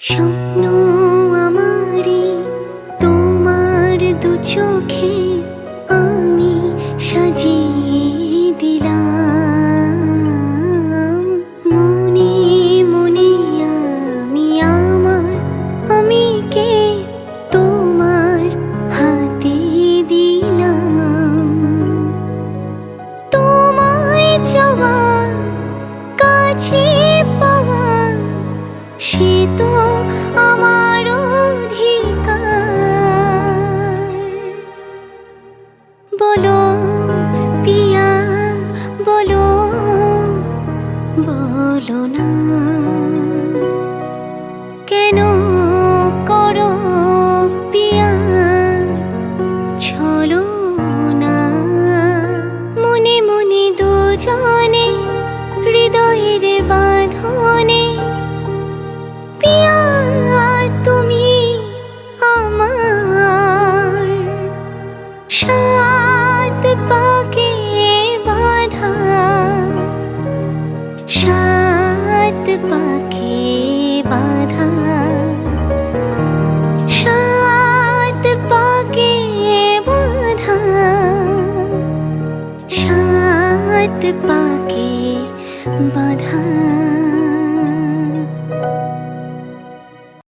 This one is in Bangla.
স্বপ্ন আমারি তোমার দু চোখে আমি সাজিয়ে দিলাম। মনে মনে আমি আমার আমিকে তোমার হাতে দিলাম। তোমায় চাওয়া কাছে পাওয়া সে তো আমার অধিকার। বলো পিয়া বলো, বলো না কেন করো পিয়া চলো না। মনে মনে দুজনে হৃদয়ের বাঁধনে পিয়া তুমি আমার সাত পাকে বাঁধা, সাত পাকে বাঁধা, সাত পাকে বাঁধা, সাত পাকে বাঁধা।